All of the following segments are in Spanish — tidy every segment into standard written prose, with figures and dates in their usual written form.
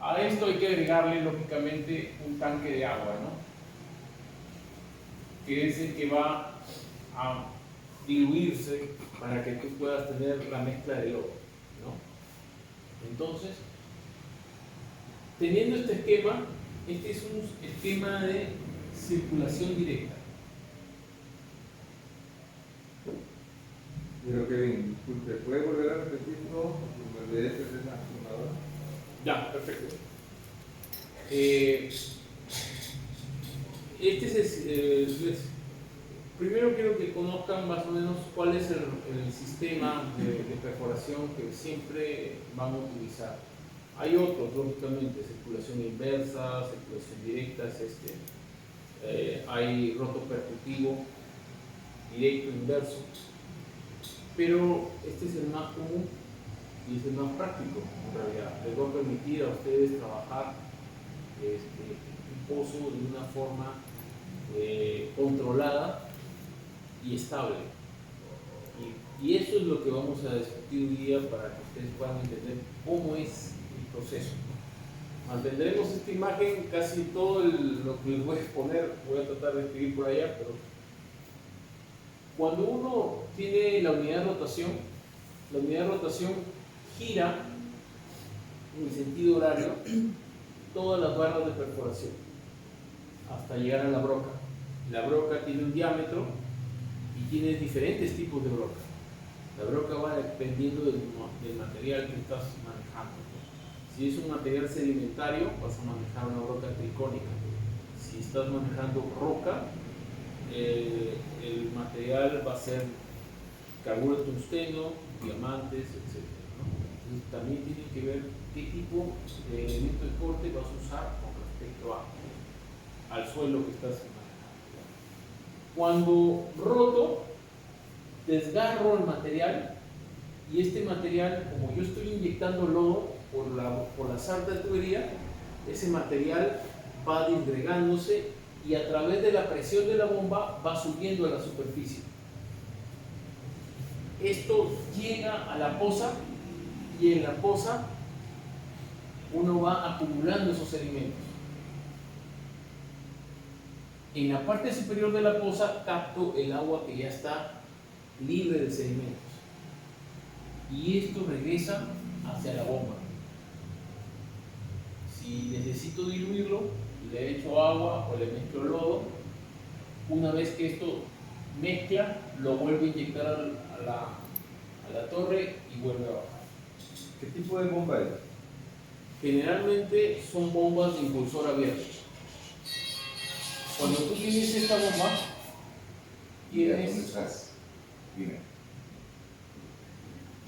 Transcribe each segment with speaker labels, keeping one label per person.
Speaker 1: A esto hay que agregarle lógicamente un tanque de agua, ¿no? Que es el que va a diluirse para que tú puedas tener la mezcla de lodo, ¿no? Entonces, teniendo este esquema, este es un esquema de circulación directa.
Speaker 2: Pero Kevin, disculpe, ¿puede volver a repetir todo? Porque me olvidé de hacer la fundadora.
Speaker 1: Ya, perfecto. Primero quiero que conozcan más o menos cuál es el sistema de perforación que siempre van a utilizar. Hay otros, lógicamente, circulación inversa, circulación directa, es este. Hay roto percutivo, directo, inverso. Pero este es el más común y es el más práctico, en realidad. Les va a permitir a ustedes trabajar un pozo de una forma controlada y estable. Y eso es lo que vamos a discutir hoy día para que ustedes puedan entender cómo es el proceso. Mantendremos esta imagen, casi todo lo que les voy a exponer, voy a tratar de escribir por allá, pero cuando uno tiene la unidad de rotación gira en el sentido horario todas las barras de perforación hasta llegar a la broca. La broca tiene un diámetro y tiene diferentes tipos de broca. La broca va dependiendo del material que estás manejando. Si es un material sedimentario, vas a manejar una broca tricónica. Si estás manejando roca, el material va a ser carburo de tungsteno, diamantes, etc., ¿no? Entonces, también tiene que ver qué tipo de elemento de corte vas a usar con respecto al suelo que estás manejando. Cuando roto, desgarro el material y este material, como yo estoy inyectando lodo por la sarta de tubería, ese material va disgregándose y a través de la presión de la bomba va subiendo a la superficie. Esto llega a la poza y en la poza uno va acumulando esos sedimentos. En la parte superior de la poza capto el agua que ya está libre de sedimentos y esto regresa hacia la bomba. Si necesito diluirlo, le echo agua o le mezclo lodo. Una vez que esto mezcla, lo vuelvo a inyectar a la torre y vuelve a bajar.
Speaker 2: ¿Qué tipo de bomba es?
Speaker 1: Generalmente son bombas de impulsor abierto. Cuando tú tienes esta bomba,
Speaker 3: ¿Dónde estás? Dime.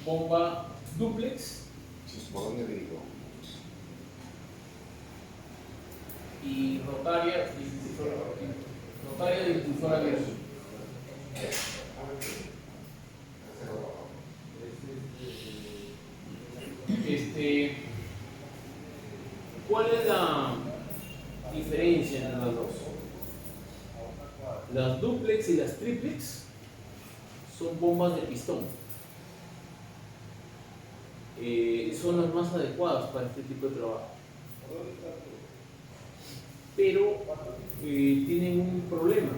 Speaker 1: Bomba duplex
Speaker 3: ¿Por dónde dirijo?
Speaker 1: y rotaria de impulsor abierto. ¿Cuál es la diferencia entre las dos? Las duplex y las triplex son bombas de pistón. Son las más adecuadas para este tipo de trabajo. Pero tienen un problema.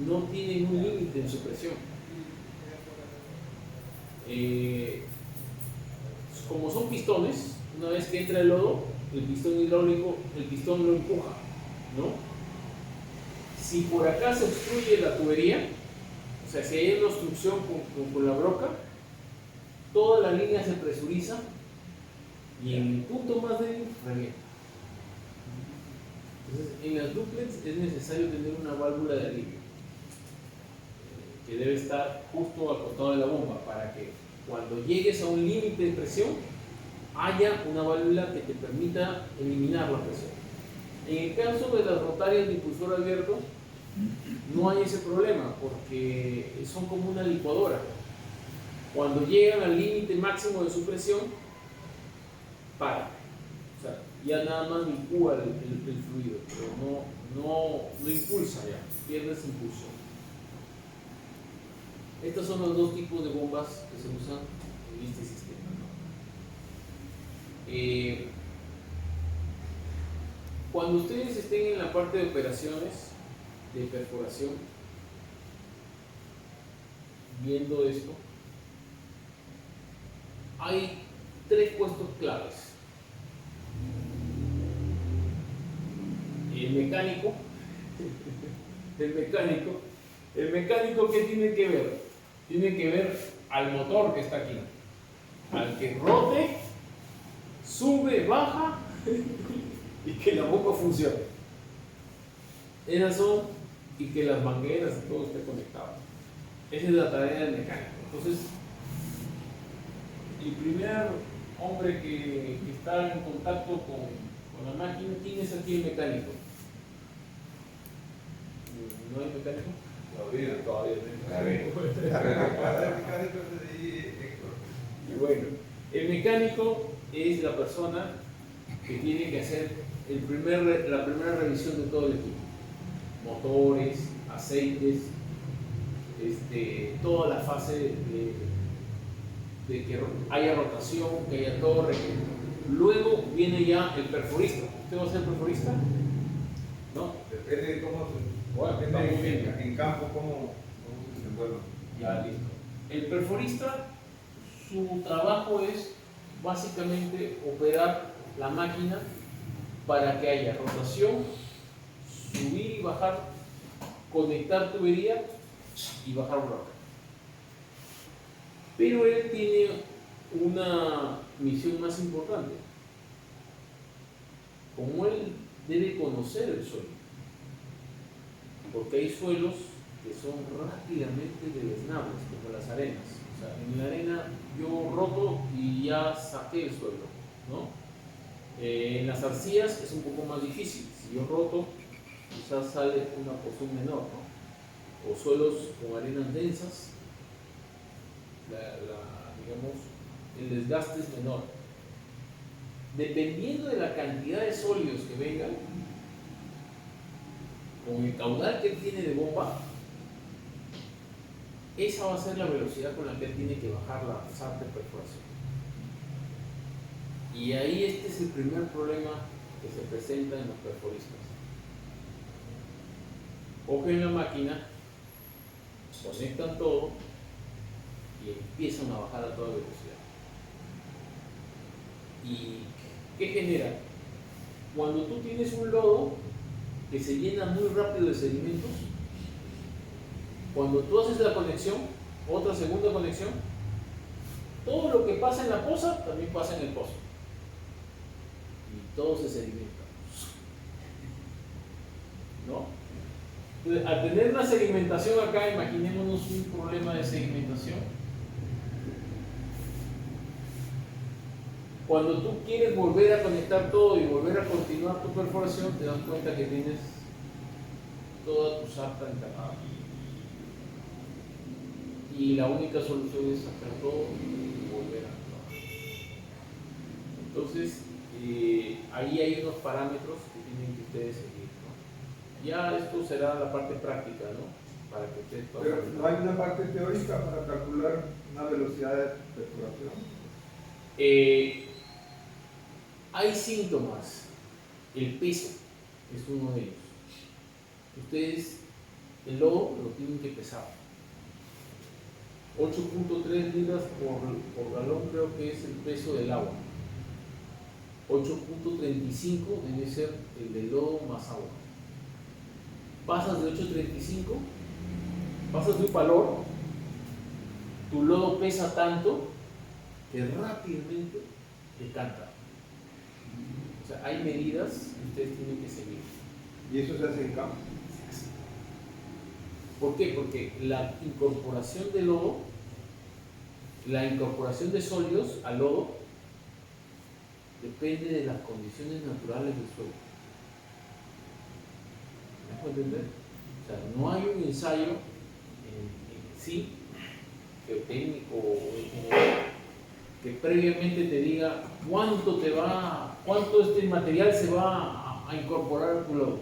Speaker 1: No tienen un límite en su presión. Como son pistones, una vez que entra el lodo, el pistón hidráulico, el pistón lo empuja, ¿no? Si por acá se obstruye la tubería, o sea, si hay una obstrucción con la broca, toda la línea se presuriza y en el punto más débil revienta. Entonces, en las duplex es necesario tener una válvula de alivio que debe estar justo al costado de la bomba para que cuando llegues a un límite de presión haya una válvula que te permita eliminar la presión. En el caso de las rotarias de impulsor abierto no hay ese problema porque son como una licuadora. Cuando llegan al límite máximo de su presión, para. O sea, ya nada más licúa el fluido, pero no impulsa ya, pierdes impulso. Estos son los dos tipos de bombas que se usan en este sistema, ¿no? Cuando ustedes estén en la parte de operaciones de perforación, viendo esto, hay 3 puestos claves. El mecánico, el mecánico, ¿qué tiene que ver? Tiene que ver al motor que está aquí, al que rote, sube, baja y que la bomba funcione. Esas son, y que las mangueras y todo esté conectado. Esa es la tarea del mecánico. Entonces, el primer hombre que está en contacto con la máquina, ¿quién es aquí el mecánico? ¿No hay mecánico? Todavía Y bueno, el mecánico es la persona que tiene que hacer la primera revisión de todo el equipo. Motores, aceites, toda la fase de que haya rotación, que haya torre. Luego viene ya el perforista. ¿Usted va a ser perforista? ¿No?
Speaker 2: Depende de cómo
Speaker 1: Bueno, está muy bien.
Speaker 2: en campo, cómo se desenvuelve.
Speaker 1: Ya, listo. El perforista, su trabajo es básicamente operar la máquina para que haya rotación, subir y bajar, conectar tubería y bajar bloque. Pero él tiene una misión más importante. Como él debe conocer el suelo, porque hay suelos que son rápidamente deleznables, como las arenas. O sea, en la arena yo roto y ya saqué el suelo, ¿no? En las arcillas es un poco más difícil. Si yo roto, quizás sale una porción menor, ¿no? O suelos con arenas densas, digamos, el desgaste es menor. Dependiendo de la cantidad de sólidos que vengan, con el caudal que él tiene de bomba, esa va a ser la velocidad con la que él tiene que bajar la sarta de perforación. Y ahí este es el primer problema que se presenta en los perforistas. Cogen la máquina, conectan todo y empiezan a bajar a toda velocidad. ¿Y qué genera? Cuando tú tienes un lodo que se llena muy rápido de sedimentos, cuando tú haces la conexión, otra segunda conexión, todo lo que pasa en la poza también pasa en el pozo. Y todo se sedimenta. ¿No? Entonces, al tener una sedimentación acá, imaginémonos un problema de sedimentación. Cuando tú quieres volver a conectar todo y volver a continuar tu perforación, te das cuenta que tienes toda tu sarta enterrada. Y la única solución es sacar todo y volver a trabajar. Entonces, ahí hay unos parámetros que tienen que ustedes seguir, ¿no? Ya esto será la parte práctica, ¿no? Para que ustedes puedan.
Speaker 2: Pero no hay una parte teórica para calcular una velocidad de perforación.
Speaker 1: Hay síntomas. El peso es uno de ellos. Ustedes el lodo lo tienen que pesar. 8.3 libras por galón creo que es el peso del agua. 8.35 debe ser el de lodo más agua. Pasas de 8.35, pasas de un valor, tu lodo pesa tanto que rápidamente decanta. O sea, hay medidas que ustedes tienen que seguir.
Speaker 2: ¿Y eso se hace en campo?
Speaker 1: ¿Por qué? Porque la incorporación de lodo, la incorporación de sólidos al lodo, depende de las condiciones naturales del suelo. ¿Me puedo entender? O sea, no hay un ensayo en sí, geotécnico o ingeniería, que previamente te diga cuánto este material se va a incorporar a tu lodo.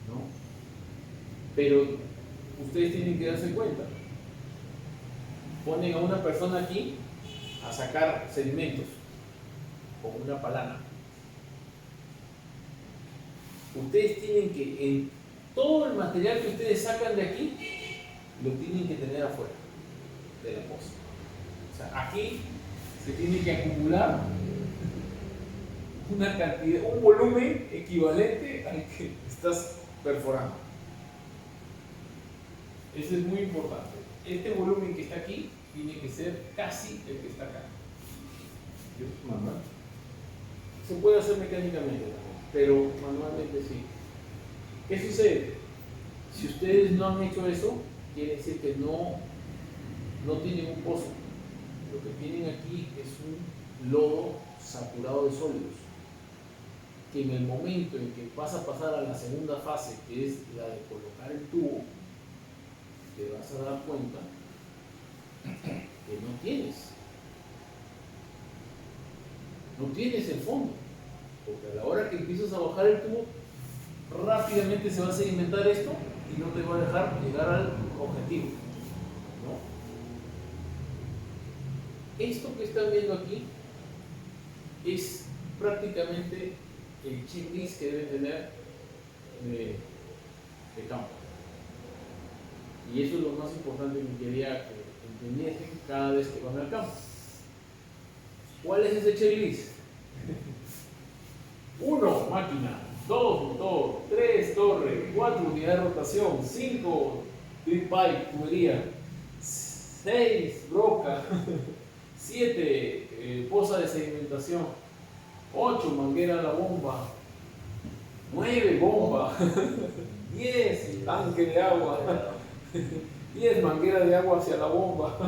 Speaker 1: ¿No? Pero ustedes tienen que darse cuenta. Ponen a una persona aquí a sacar sedimentos con una palana. ustedes tienen que, en todo el material que ustedes sacan de aquí, lo tienen que tener afuera de la poza. O sea, aquí se tiene que acumular una cantidad, un volumen equivalente al que estás perforando. Eso es muy importante. Este volumen que está aquí tiene que ser casi el que está acá. Se puede hacer mecánicamente también, pero manualmente sí. ¿Qué sucede? Si ustedes no han hecho eso, quiere decir que no tienen un pozo. Lo que tienen aquí es un lodo saturado de sólidos, que en el momento en que vas a pasar a la segunda fase, que es la de colocar el tubo, te vas a dar cuenta que no tienes el fondo, porque a la hora que empiezas a bajar el tubo, rápidamente se va a sedimentar esto y no te va a dejar llegar al objetivo, ¿no? Esto que están viendo aquí es prácticamente el checklist que deben tener de campo. Y eso es lo más importante que quería que entendiesen cada vez que van al campo. ¿Cuál es ese checklist? 1, máquina. 2, motor. 3, torre. 4, unidad de rotación. 5, drip pipe, tubería. 6, broca. 7, poza de sedimentación. 8, manguera a la bomba. 9, bomba. 10, tanque de agua. 10, manguera de agua hacia la bomba.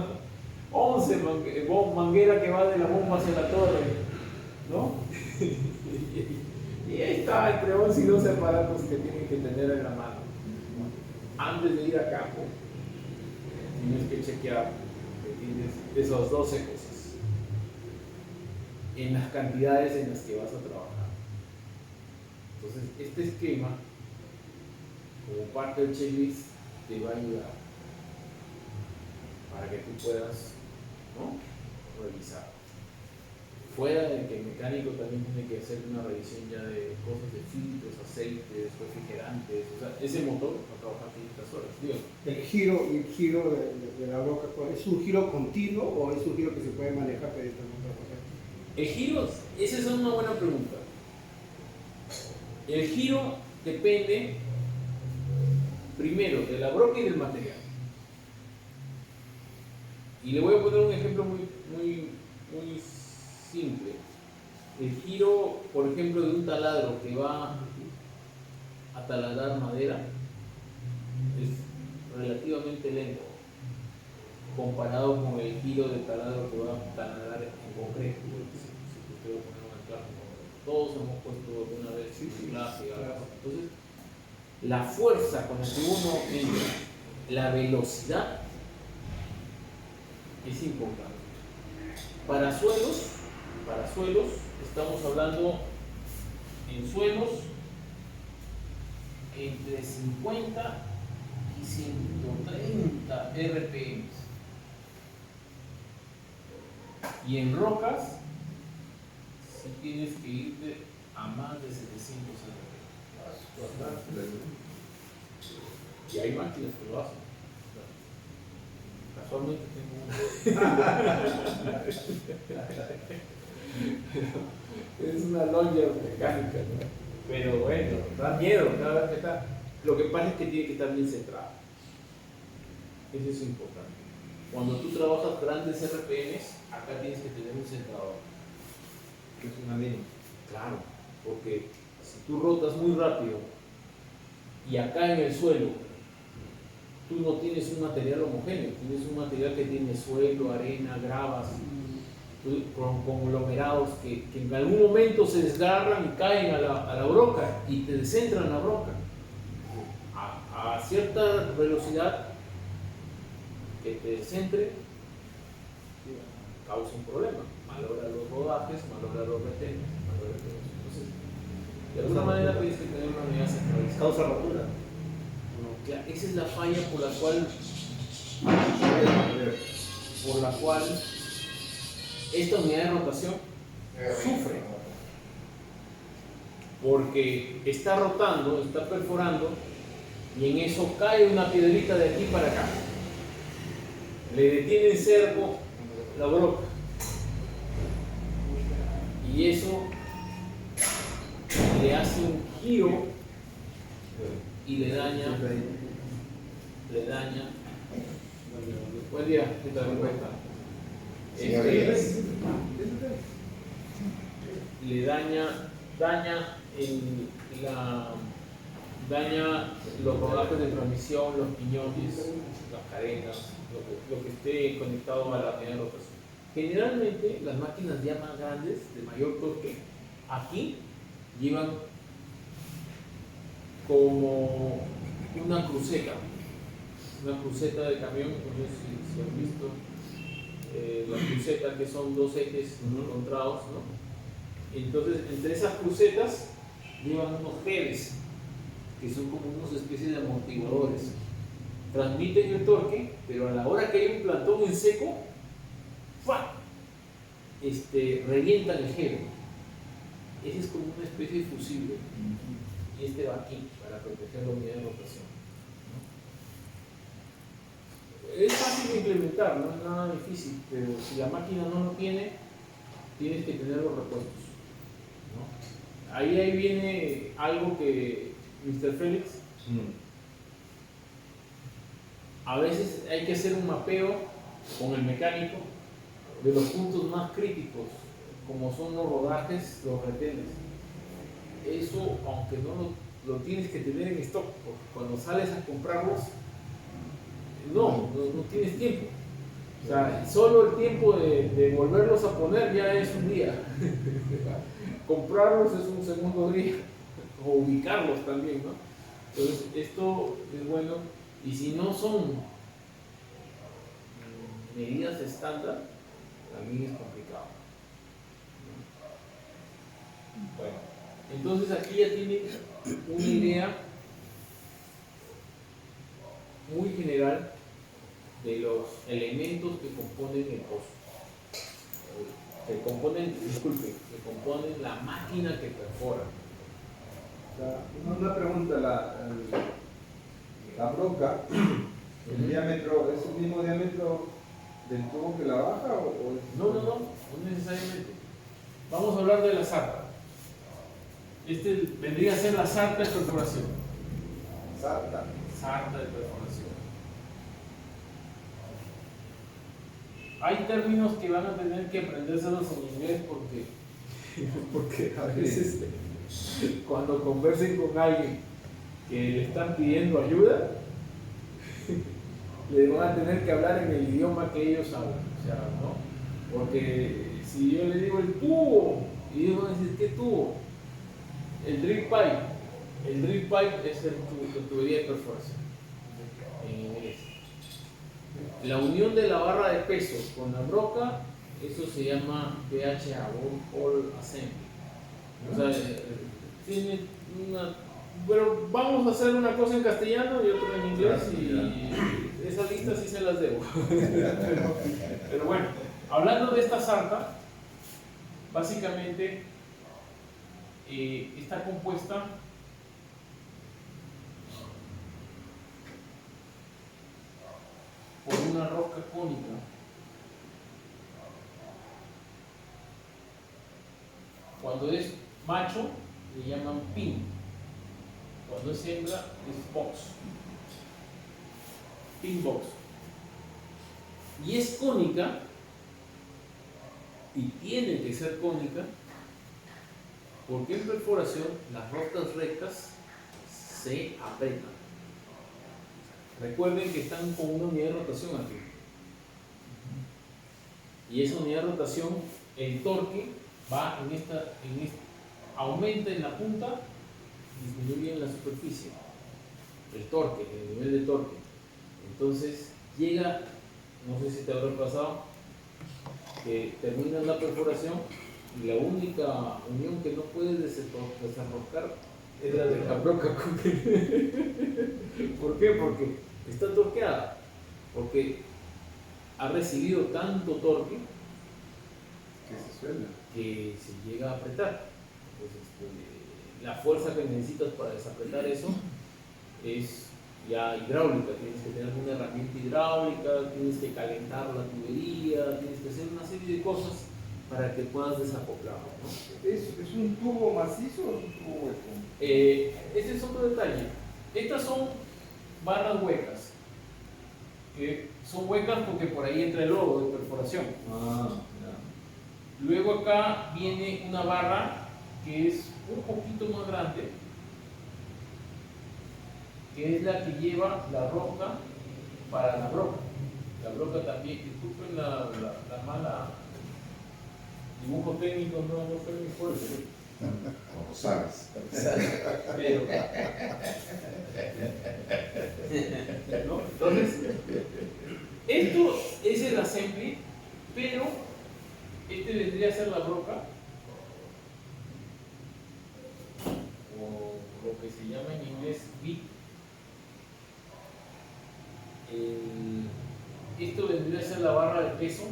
Speaker 1: 11, manguera que va de la bomba hacia la torre, ¿no? Y ahí está, entre 11 y 12 aparatos que tienen que tener en la mano, ¿no? Antes de ir a campo, tienes que chequear que tienes esas 12 cosas en las cantidades en las que vas a trabajar. Entonces, este esquema, como parte del checklist, te va a ayudar para que tú puedas, ¿no?, revisar. Fuera de que el mecánico también tiene que hacer una revisión ya de cosas de filtros, aceites, refrigerantes, o sea, ese motor va a trabajar 500 horas. Dígame.
Speaker 4: El giro de la broca, ¿es un giro continuo o es un giro que se puede manejar para esta cosa?
Speaker 1: El giro, esa es una buena pregunta. El giro depende primero de la broca y del material. Y le voy a poner un ejemplo muy simple. El giro, por ejemplo, de un taladro que va a taladrar madera es relativamente lento comparado con el giro de taladro que va a taladrar en concreto. Si usted va a poner un anclaje, todos hemos puesto alguna vez anclaje. Entonces, la fuerza con la que uno entra, la velocidad, es importante. Para suelos, estamos hablando en suelos entre 50 y 130 RPM. Y en rocas, si tienes que irte a más de 700 RPM. Y hay máquinas que lo hacen. Casualmente tengo una. Es una Longer mecánica, ¿no? Pero bueno, da miedo cada vez que está. Lo que pasa es que tiene que estar bien centrado. Eso es importante. Cuando tú trabajas grandes RPMs, acá tienes que tener un centrador.
Speaker 2: Que es una línea.
Speaker 1: Claro, porque si tú rotas muy rápido y acá en el suelo tú no tienes un material homogéneo, tienes un material que tiene suelo, arena, gravas, con conglomerados que en algún momento se desgarran y caen a la broca y te descentran la broca. A cierta velocidad que te descentre causa un problema, malogra los rodajes, malogra los retenes, malogra todo eso. Entonces, de alguna manera tienes que tener una unidad centralizada.
Speaker 4: Causa rotura.
Speaker 1: Esa es la falla por la cual esta unidad de rotación sufre. porque está rotando, está perforando, y en eso cae una piedrita de aquí para acá. Le detiene en cerco la broca. Y eso le hace un giro y le daña. Buen día, ¿qué tal? ¿Cómo está? Le daña los rodajes de transmisión, los piñones, las cadenas, lo que esté conectado a la unidad de rotación. Generalmente las máquinas ya más grandes, de mayor torque, aquí llevan como una cruceta de camión. No sé si han visto la cruceta, que son dos ejes encontrados, ¿no? Entonces, entre esas crucetas llevan unos geles que son como unas especies de amortiguadores. Transmiten el torque, pero a la hora que hay un plantón en seco, ¡fua! Revientan el gel. Ese es como una especie de fusible. Y este va aquí para proteger la unidad de rotación. Es fácil de implementar, no es nada difícil, pero si la máquina no lo tiene, tienes que tener los repuestos, ¿no? Ahí viene algo que Mr. Félix, a veces hay que hacer un mapeo con el mecánico de los puntos más críticos, como son los rodajes, los retenes. Eso, aunque no lo tienes que tener en stock, porque cuando sales a comprarlos, no tienes tiempo. O sea, solo el tiempo de volverlos a poner ya es un día. Comprarlos es un segundo día. O ubicarlos también, ¿no? Entonces, esto es bueno. Y si no son medidas estándar, también es complicado. Bueno, entonces aquí ya tienen una idea muy general de los elementos que componen el pozo, que componen la máquina que perfora.
Speaker 2: Una pregunta, la broca, el diámetro, ¿es el mismo diámetro del tubo que la baja o es...
Speaker 1: No necesariamente. Vamos a hablar de la sarta. Vendría a ser la sarta de perforación. Sarta de perforación. Hay términos que van a tener que aprendérselos en inglés porque a veces cuando conversen con alguien que le están pidiendo ayuda, le van a tener que hablar en el idioma que ellos hablan. O sea, ¿no? Porque si yo le digo el tubo, y ellos van a decir, ¿qué tubo? El drip pipe. El drip pipe es la tubería de perforación en inglés. La unión de la barra de peso con la broca, eso se llama BHA, Ball Assembly. O sea, tiene una... Pero vamos a hacer una cosa en castellano y otra en inglés, y esa lista sí se las debo. Pero bueno, hablando de esta sarta, básicamente está compuesta por una roca cónica cuando es macho le llaman pin, cuando es hembra es box, pin box, y es cónica y tiene que ser cónica porque en perforación las rocas rectas se aprietan. Recuerden que están con una unidad de rotación aquí. Y esa unidad de rotación, el torque va aumenta en la punta, disminuye en la superficie. El torque, el nivel de torque. Entonces llega, no sé si te habrá pasado, que termina la perforación y la única unión que no puedes desarrollar es la de la broca. ¿Por qué? Porque está torqueada, porque ha recibido tanto torque
Speaker 2: que se suelda,
Speaker 1: que se llega a apretar. Entonces, la fuerza que necesitas para desapretar eso es ya hidráulica. Tienes que tener una herramienta hidráulica, tienes que calentar la tubería, tienes que hacer una serie de cosas para que puedas desacoplarlo, ¿no?
Speaker 2: ¿Es un tubo macizo o es un tubo hueco?
Speaker 1: Ese es otro detalle. Estas son barras huecas, que son huecas porque por ahí entra el lodo de perforación.
Speaker 2: Ah, ya.
Speaker 1: Luego acá viene una barra que es un poquito más grande, que es la que lleva la roca para la broca. La broca también, disculpen la mala dibujo técnico, no fue muy fuerte.
Speaker 3: Como sabes.
Speaker 1: Pero, ¿no? Entonces, esto es el assembly, pero este vendría a ser la broca, o lo que se llama en inglés bit. Esto vendría a ser la barra de peso.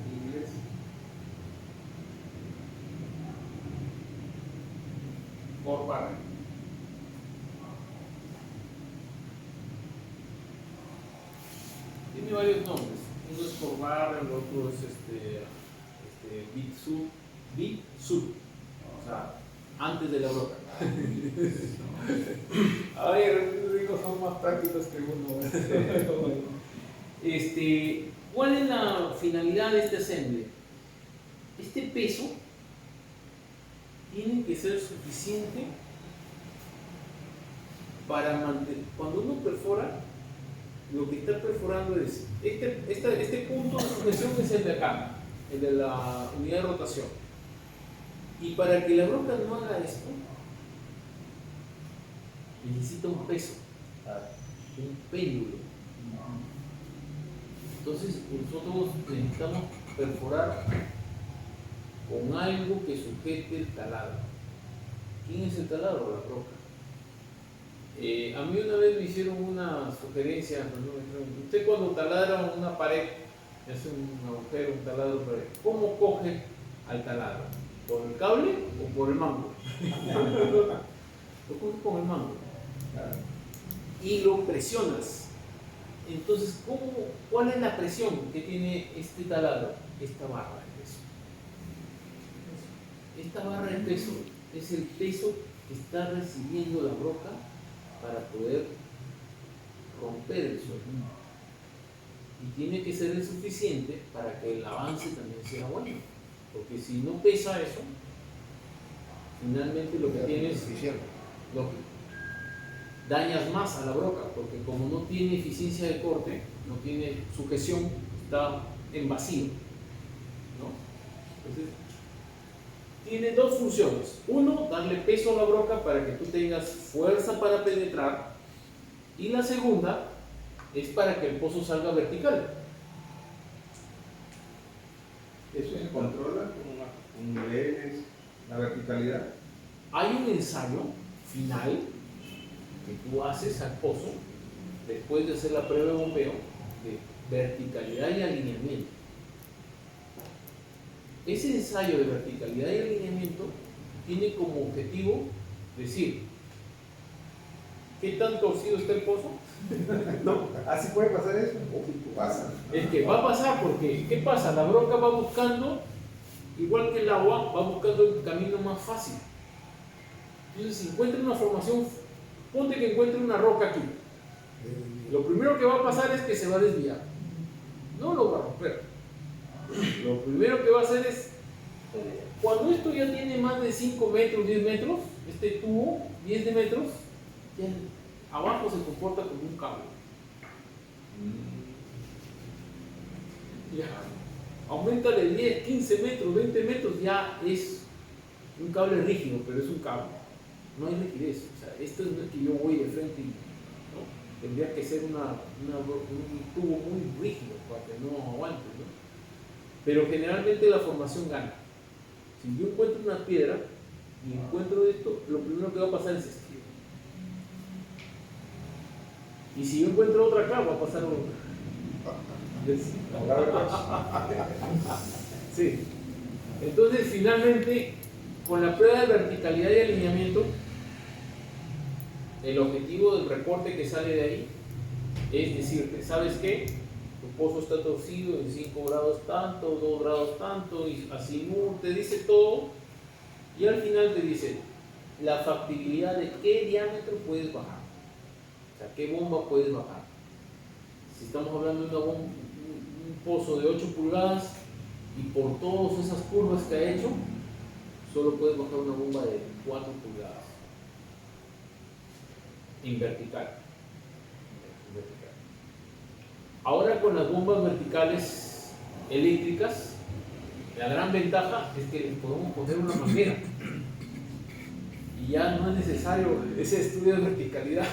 Speaker 1: En inglés. Por barra. Tiene varios nombres. Uno es por barra, el otro es bit sub. O sea, antes de la broca. A ver, los gringos son más prácticos que uno. ¿Cuál es la finalidad de este assembly? Este peso tiene que ser suficiente para mantener. Cuando uno perfora, lo que está perforando es este punto de sujeción, es el de acá, el de la unidad de rotación. Y para que la broca no haga esto, necesita un peso, un péndulo. Entonces nosotros necesitamos perforar con algo que sujete el taladro. ¿Quién es el taladro? La broca. A mí una vez me hicieron una sugerencia, usted cuando taladra una pared, hace un agujero, un taladro, ¿cómo coge al taladro? ¿Por el cable o por el mango? Lo coges con el mango y lo presionas. Entonces, ¿cuál es la presión que tiene este taladro? Esta barra de peso. Esta barra de peso es el peso que está recibiendo la broca para poder romper el suelo. Y tiene que ser el suficiente para que el avance también sea bueno. Porque si no pesa eso, finalmente lo que tienes, dañas más a la broca, porque como no tiene eficiencia de corte, no tiene sujeción, está en vacío, ¿no? Entonces, tiene dos funciones. Uno, darle peso a la broca para que tú tengas fuerza para penetrar, y la segunda es para que el pozo salga vertical.
Speaker 2: ¿Eso se controla con niveles, la verticalidad?
Speaker 1: Hay un ensayo final que tú haces al pozo después de hacer la prueba de bombeo de verticalidad y alineamiento. Ese ensayo de verticalidad y alineamiento tiene como objetivo decir ¿qué tan torcido está el pozo?
Speaker 2: No, así puede pasar eso.
Speaker 3: Pasa.
Speaker 1: Es que va a pasar porque, ¿qué pasa? La broca va buscando, igual que el agua, va buscando el camino más fácil. Entonces, si encuentra una formación, ponte que encuentre una roca aquí. Lo primero que va a pasar es que se va a desviar. No lo va a romper. Lo primero que va a hacer es, cuando esto ya tiene más de 5 metros, 10 metros, este tubo, 10 de metros, ya abajo se comporta como un cable. Ya, aumenta de 10, 15 metros, 20 metros, ya es un cable rígido, pero es un cable. No hay rigidez. O sea, esto no es que yo voy de frente y, ¿no? Tendría que ser un tubo muy rígido para que no aguante, ¿no? Pero generalmente la formación gana. Si yo encuentro una piedra y encuentro esto, lo primero que va a pasar es esto. Y si yo encuentro otra acá, va a pasar otra.
Speaker 2: La verdad.
Speaker 1: Sí. Entonces, finalmente, con la prueba de verticalidad y alineamiento, el objetivo del reporte que sale de ahí es decirte, ¿sabes qué? Tu pozo está torcido en 5 grados tanto, 2 grados tanto, y así te dice todo, y al final te dice la factibilidad de qué diámetro puedes bajar, o sea, qué bomba puedes bajar. Si estamos hablando de un pozo de 8 pulgadas y por todas esas curvas que ha hecho, solo puedes bajar una bomba de 4 pulgadas en vertical. Ahora con las bombas verticales eléctricas, la gran ventaja es que les podemos poner una manguera y ya no es necesario ese estudio de verticalidad.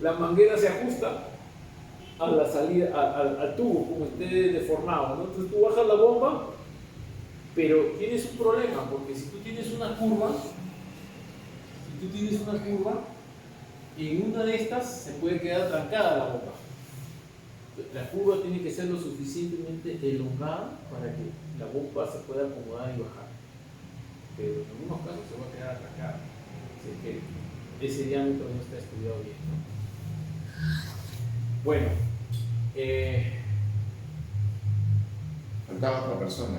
Speaker 1: La manguera se ajusta a la salida, al tubo, como esté deformado, ¿no? Entonces tú bajas la bomba, pero tienes un problema, porque si tú tienes una curva, en una de estas se puede quedar trancada la bomba. La curva tiene que ser lo suficientemente elongada para que la bomba se pueda acomodar y bajar. Pero en algunos casos se va a quedar atrancada. Así que ese diámetro no está estudiado bien, ¿no? Bueno,
Speaker 3: Faltaba otra persona.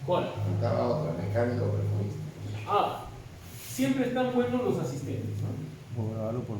Speaker 1: ¿cuál?
Speaker 3: Faltaba otra, mecánico perfumista.
Speaker 1: Siempre están buenos los asistentes, ¿no?
Speaker 4: Vamos a grabarlo por